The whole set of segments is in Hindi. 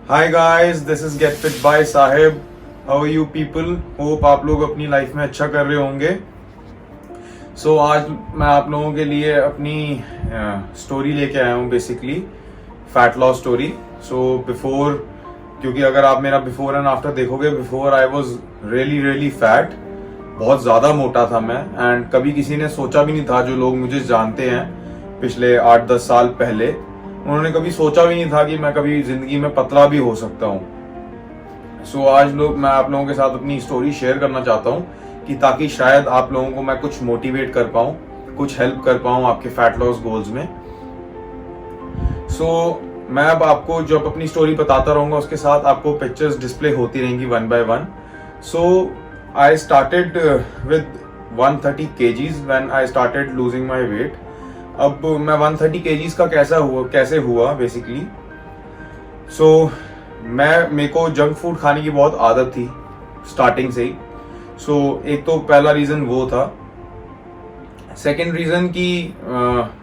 Hi guys, this is get fit by Sahib. How are you people? Hope आप लोग अपनी लाइफ में अच्छा कर रहे होंगे। सो आज मैं आप लोगों के लिए अपनी स्टोरी लेके आया हूँ, basically fat loss story. So before, क्योंकि अगर आप मेरा बिफोर एंड आफ्टर देखोगे, before I was really fat, बहुत ज़्यादा मोटा था मैं। एंड कभी किसी ने सोचा भी नहीं था, जो लोग मुझे जानते हैं पिछले 8-10 साल पहले, उन्होंने कभी सोचा भी नहीं था कि मैं कभी जिंदगी में पतला भी हो सकता हूँ। सो आज मैं आप लोगों के साथ अपनी स्टोरी शेयर करना चाहता हूँ कि ताकि शायद आप लोगों को मैं कुछ मोटिवेट कर पाऊँ, कुछ हेल्प कर पाऊँ आपके फैट लॉस गोल्स में। सो मैं अब आपको जब अपनी स्टोरी बताता रहूंगा, उसके साथ आपको पिक्चर्स डिस्प्ले होती रहेंगी one by one. So I started with 130 kgs when I started losing my weight. अब मैं 130 kgs का कैसे हुआ बेसिकली। सो मेरे को जंक फूड खाने की बहुत आदत थी स्टार्टिंग से ही। सो एक तो पहला रीजन वो था। सेकंड रीजन कि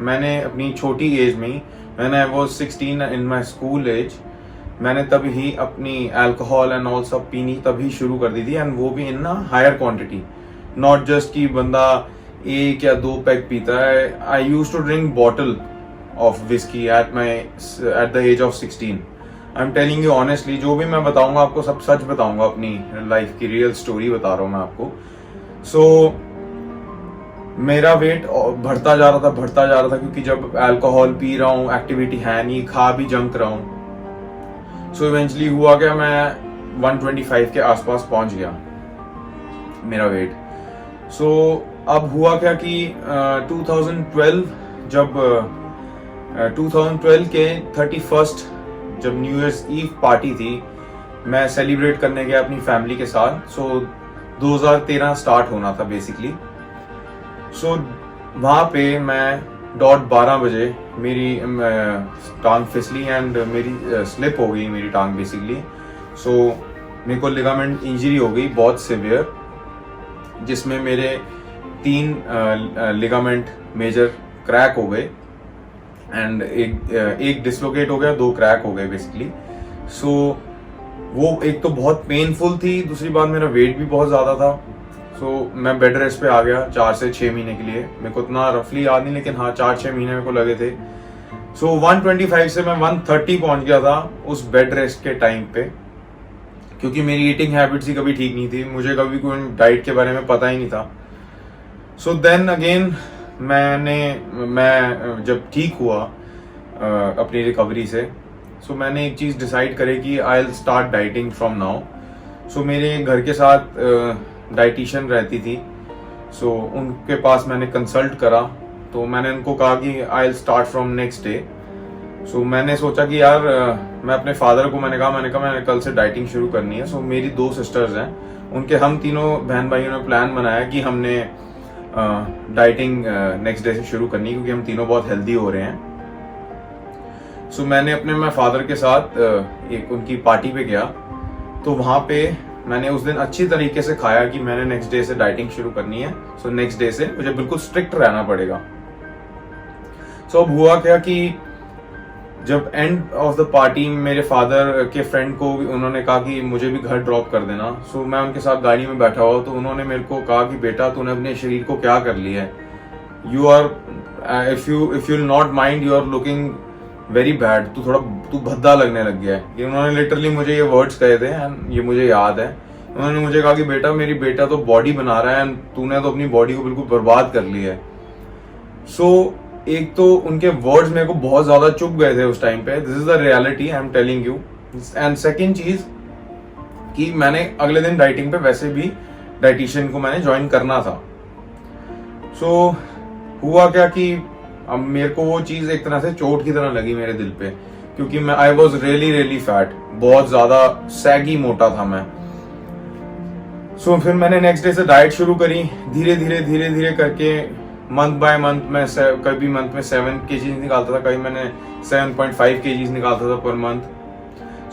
मैंने अपनी छोटी एज में ही, when I was 16 in my school age, मैंने तभी ही अपनी अल्कोहल एंड ऑल सब पीनी तभी शुरू कर दी थी, एंड वो भी इन ना हायर क्वांटिटी। नॉट जस्ट कि बंदा 1 या 2 पैक पीता है। I use to drink bottle of whisky at the age of 16। I am telling you honestly, जो भी मैं बताऊंगा आपको सब सच बताऊंगा, अपनी लाइफ की रियल स्टोरी बता रहा हूं मैं आपको। सो मेरा वेट बढ़ता जा रहा था क्योंकि जब अल्कोहल पी रहा हूँ, एक्टिविटी है नहीं, खा भी जंक रहा हूँ। सो इवेंचुअली हुआ क्या, मैं 125 के आसपास पहुंच गया मेरा वेट। सो अब हुआ क्या कि 2012 के 31st जब न्यू ईयर्स ईव पार्टी थी, मैं सेलिब्रेट करने गया अपनी फैमिली के साथ। सो 2013 स्टार्ट होना था बेसिकली। सो वहाँ पे मैं 12:30 बजे मेरी टांग फिसली एंड मेरी स्लिप हो गई मेरी टांग बेसिकली। सो मेरे को लिगामेंट इंजरी हो गई बहुत सिवियर, जिसमें मेरे 3 लिगामेंट मेजर क्रैक हो गए एंड एक डिसलोकेट हो गया, 2 क्रैक हो गए बेसिकली। सो वो एक तो बहुत पेनफुल थी, दूसरी बात मेरा वेट भी बहुत ज़्यादा था। सो मैं बेड रेस्ट पे आ गया 4 से 6 महीने के लिए। मेरे को इतना रफली याद नहीं, लेकिन हाँ 4-6 महीने मेरे को लगे थे। सो 125 से मैं 130 पहुंच गया था उस बेड रेस्ट के टाइम पे, क्योंकि मेरी ईटिंग हैबिट्स ही कभी ठीक नहीं थी, मुझे कभी कोई डाइट के बारे में पता ही नहीं था। सो देन अगेन मैं जब ठीक हुआ अपनी रिकवरी से, सो मैंने एक चीज़ डिसाइड करी कि I will start dieting from now. So मेरे घर के साथ डाइटिशियन रहती थी, सो उनके पास मैंने कंसल्ट करा। तो मैंने उनको कहा कि I will start from next day. So मैंने सोचा कि यार मैं अपने फादर को मैंने कहा कल से डाइटिंग शुरू करनी है। सो मेरी 2 सिस्टर्स हैं, उनके हम तीनों बहन भाइयों ने प्लान बनाया कि हमने डाइटिंग नेक्स्ट डे से शुरू करनी, क्योंकि हम तीनों बहुत हेल्दी हो रहे हैं। सो मैंने मैं फादर के साथ एक उनकी पार्टी पे गया। तो वहाँ पे मैंने उस दिन अच्छी तरीके से खाया कि मैंने नेक्स्ट डे से डाइटिंग शुरू करनी है। सो नेक्स्ट डे से मुझे बिल्कुल स्ट्रिक्ट रहना पड़ेगा। सो अब हुआ क्या कि जब एंड ऑफ द पार्टी मेरे फादर के फ्रेंड को उन्होंने कहा कि मुझे भी घर ड्रॉप कर देना। सो मैं उनके साथ गाड़ी में बैठा हुआ, तो उन्होंने मेरे को कहा कि बेटा तूने अपने शरीर को क्या कर लिया है, you are if you not mind you are looking very bad, तू भद्दा लगने लग गया है। ये उन्होंने लिटरली मुझे ये वर्ड्स कहे थे एंड ये मुझे याद है। उन्होंने मुझे कहा कि बेटा मेरी बेटा तो बॉडी बना रहा है एंड तूने तो अपनी बॉडी को बिल्कुल बर्बाद कर लिया है। सो एक तो उनके वर्ड्स मेरे को बहुत ज्यादा चुभ गए थे उस टाइम पे। This is the reality I am telling you. And second चीज कि मैंने अगले दिन डाइटिंग पे वैसे भी डाइटिशियन को मैंने ज्वाइन करना था। सो हुआ क्या कि अब मेरे को वो चीज एक तरह से चोट की तरह लगी मेरे दिल पे, क्योंकि मैं आई वॉज रियली फैट, बहुत ज्यादा सैगी मोटा था मैं। सो फिर मैंने नेक्स्ट डे से डाइट शुरू करी, धीरे धीरे करके मंथ बाय मंथ में कभी मंथ में 7 kgs निकालता था, कभी मैंने 7.5 kgs निकालता था पर मंथ।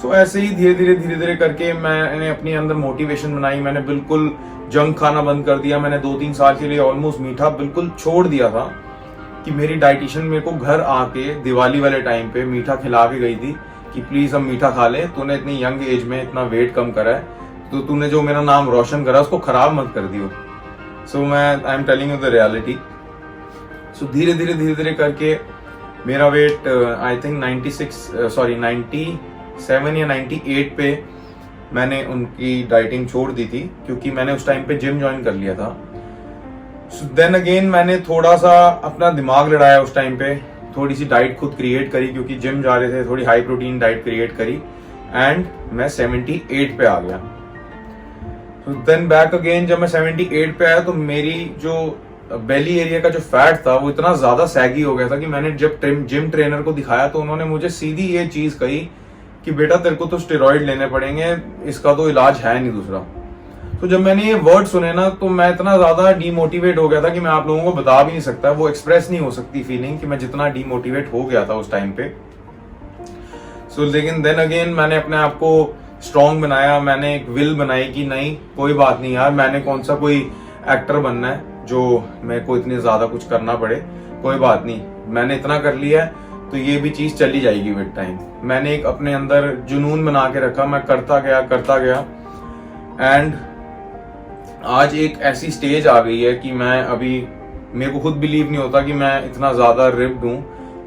सो ऐसे ही धीरे धीरे करके मैंने अपने अंदर मोटिवेशन बनाई। मैंने बिल्कुल जंक खाना बंद कर दिया। मैंने 2-3 साल के लिए ऑलमोस्ट मीठा बिल्कुल छोड़ दिया था, कि मेरी डाइटिशियन मेरे को घर आके दिवाली वाले टाइम पे मीठा खिला के गई थी कि प्लीज अब मीठा खा ले, तूने इतनी यंग एज में इतना वेट कम करा है, तो तूने जो मेरा नाम रोशन करा उसको खराब मत कर दियो। सो मैं I am telling you the reality. So धीरे धीरे करके मेरा वेट आई थिंक 97 या 98 पे मैंने उनकी डाइटिंग छोड़ दी थी, क्योंकि मैंने उस टाइम पे जिम ज्वाइन कर लिया था। सो देन अगेन मैंने थोड़ा सा अपना दिमाग लड़ाया उस टाइम पे, थोड़ी सी डाइट खुद क्रिएट करी, क्योंकि जिम जा रहे थे, थोड़ी हाई प्रोटीन डाइट क्रिएट करी एंड मैं 78 पे आ गया। सो देन बैक अगेन जब मैं 78 पे आया तो मेरी जो बेली एरिया का जो फैट था वो इतना ज्यादा सैगी हो गया था कि मैंने जब जिम ट्रेनर को दिखाया तो उन्होंने मुझे सीधी ये चीज कही कि बेटा तेरे को तो स्टेरॉइड लेने पड़ेंगे, इसका तो इलाज है नहीं दूसरा। तो जब मैंने ये वर्ड सुने ना तो मैं इतना ज्यादा डीमोटिवेट हो गया था कि मैं आप लोगों को बता भी नहीं सकता, वो एक्सप्रेस नहीं हो सकती फीलिंग कि मैं जितना डीमोटिवेट हो गया था उस टाइम पे। सो लेकिन देन अगेन मैंने अपने आप को स्ट्रॉन्ग बनाया, मैंने एक विल बनाई कि नहीं कोई बात नहीं यार, मैंने कौन सा कोई एक्टर बनना है जो मेरे को इतनी ज्यादा कुछ करना पड़े, कोई बात नहीं, मैंने इतना कर लिया है तो ये भी चीज चली जाएगी विद टाइम। मैंने एक अपने अंदर जुनून बना के रखा, मैं करता गया एंड आज एक ऐसी स्टेज आ गई है कि मैं अभी मेरे को खुद बिलीव नहीं होता कि मैं इतना ज्यादा रिप्ड हूं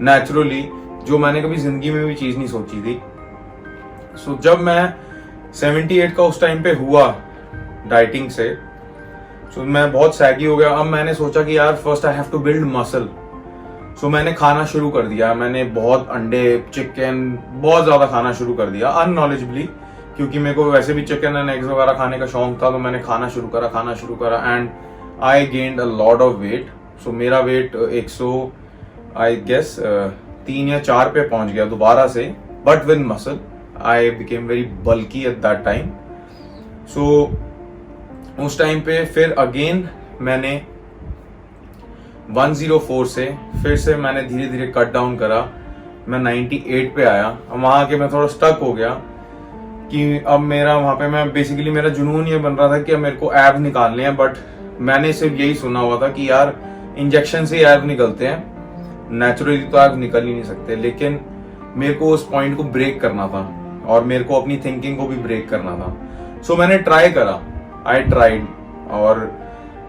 नेचुरली, जो मैंने कभी जिंदगी में भी चीज नहीं सोची थी। सो जब मैं 78 का उस टाइम पे हुआ डाइटिंग से, सो मैं बहुत सैगी हो गया। अब मैंने सोचा कि यार first I have to build muscle. So मैंने खाना शुरू कर दिया, मैंने बहुत अंडे चिकन बहुत ज्यादा खाना शुरू कर दिया अननॉलेजेबली, क्योंकि मेरे को वैसे भी चिकन एंड एग्स वगैरह खाने का शौक था। तो मैंने खाना शुरू करा and I gained a lot of weight. So मेरा वेट 100 आई गेस 3 या 4 पे पहुंच गया दोबारा से, but with muscle I became very bulky at that time. So उस टाइम पे फिर अगेन मैंने 104 से फिर से मैंने धीरे धीरे कट डाउन करा, मैं 98 पे आया। वहां के मैं थोड़ा स्टक हो गया कि अब मेरा वहां पे मैं बेसिकली मेरा जुनून ये बन रहा था कि अब मेरे को एब निकालने हैं, बट मैंने सिर्फ यही सुना हुआ था कि यार इंजेक्शन से एब निकलते हैं, नेचुरली तो एब निकल ही नहीं सकते। लेकिन मेरे को उस पॉइंट को ब्रेक करना था और मेरे को अपनी थिंकिंग को भी ब्रेक करना था। सो मैंने ट्राई करा, आई ट्राइड, और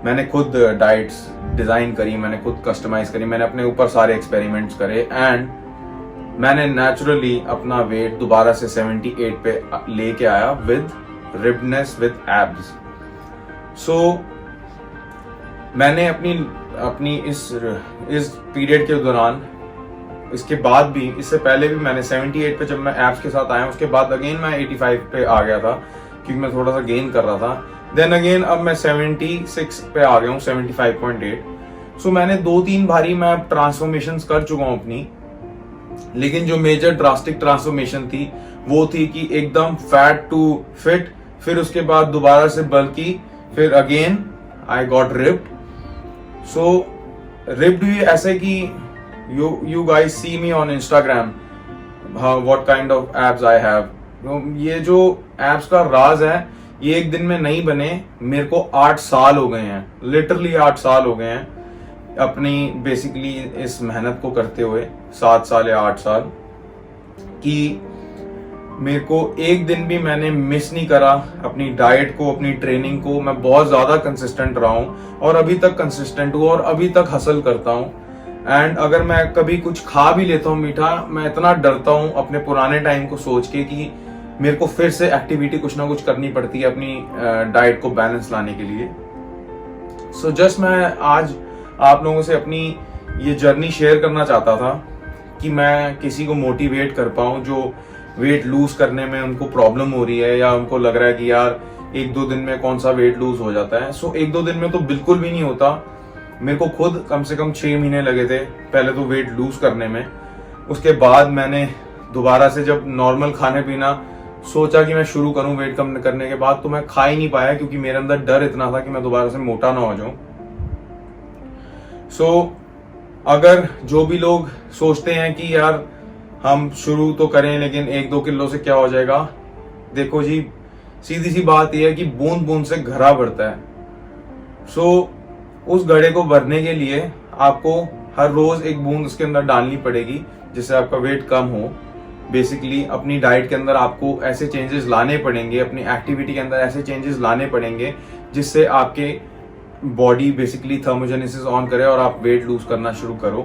मैंने खुद डाइट्स डिजाइन करी, मैंने खुद कस्टमाइज करी, मैंने अपने ऊपर सारे एक्सपेरिमेंट्स करे एंड मैंने नेचुरली अपना वेट दोबारा से 78 पे लेके आया विद रिब्डनेस विद एब्स। सो मैंने अपनी इस पीरियड के दौरान, इसके बाद भी, इससे पहले भी मैंने 78 पे जब मैं एब्स के साथ आया, उसके बाद अगेन मैं 85 पे आ गया था क्योंकि मैं थोड़ा सा गेन कर रहा था। देन अगेन अब मैं 76 पे आ गया हूँ, 75.8। सो मैंने 2-3 बारी मैं ट्रांसफॉर्मेशंस कर चुका हूँ अपनी, लेकिन जो मेजर ड्रास्टिक ट्रांसफॉर्मेशन थी वो थी कि एकदम फैट टू फिट, फिर उसके बाद दोबारा से बल्कि, फिर again I got ripped. So ripped हुई ऐसे कि you guys see me on Instagram, what kind of abs I have। ये जो एब्स का राज है ये एक दिन में नहीं बने, मेरे को 8 साल हो गए हैं, लिटरली 8 साल हो गए हैं अपनी बेसिकली इस मेहनत को करते हुए, 7 साल या 8 साल, कि मेरे को एक दिन भी मैंने मिस नहीं करा अपनी डाइट को, अपनी ट्रेनिंग को। मैं बहुत ज्यादा कंसिस्टेंट रहा हूँ और अभी तक कंसिस्टेंट हूँ और अभी तक हसल करता हूँ। एंड अगर मैं कभी कुछ खा भी लेता हूँ मीठा, मैं इतना डरता हूँ अपने पुराने टाइम को सोच के कि मेरे को फिर से एक्टिविटी कुछ ना कुछ करनी पड़ती है अपनी डाइट को बैलेंस लाने के लिए। सो जस्ट मैं आज आप लोगों से अपनी ये जर्नी शेयर करना चाहता था कि मैं किसी को मोटिवेट कर पाऊँ जो वेट लूज करने में उनको प्रॉब्लम हो रही है, या उनको लग रहा है कि यार 1-2 दिन में कौन सा वेट लूज हो जाता है। सो 1-2 दिन में तो बिल्कुल भी नहीं होता। मेरे को खुद कम से कम 6 महीने लगे थे पहले तो वेट लूज करने में। उसके बाद मैंने दोबारा से जब नॉर्मल खाने पीना सोचा कि मैं शुरू करूं वेट कम करने के बाद, तो मैं खा ही नहीं पाया क्योंकि मेरे अंदर डर इतना था कि मैं दोबारा से मोटा ना हो जाऊं। सो अगर जो भी लोग सोचते हैं कि यार हम शुरू तो करें लेकिन 1-2 किलो से क्या हो जाएगा, देखो जी सीधी सी बात यह है कि बूंद बूंद से घड़ा भरता है। सो उस घड़े को भरने के लिए आपको हर रोज एक बूंद उसके अंदर डालनी पड़ेगी जिससे आपका वेट कम हो। बेसिकली अपनी डाइट के अंदर आपको ऐसे चेंजेस लाने पड़ेंगे, अपनी एक्टिविटी के अंदर ऐसे चेंजेस लाने पड़ेंगे जिससे आपके बॉडी बेसिकली थर्मोजेनेसिस ऑन करे और आप वेट लूज करना शुरू करो।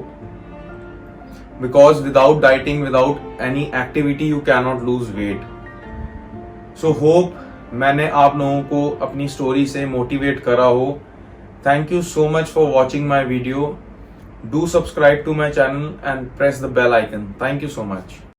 Because without dieting, without any activity, you can not lose weight. So hope मैंने आप लोगों को अपनी स्टोरी से मोटिवेट करा हो। Thank you so much for watching my video. Do subscribe to my channel and press the bell icon. Thank you so much.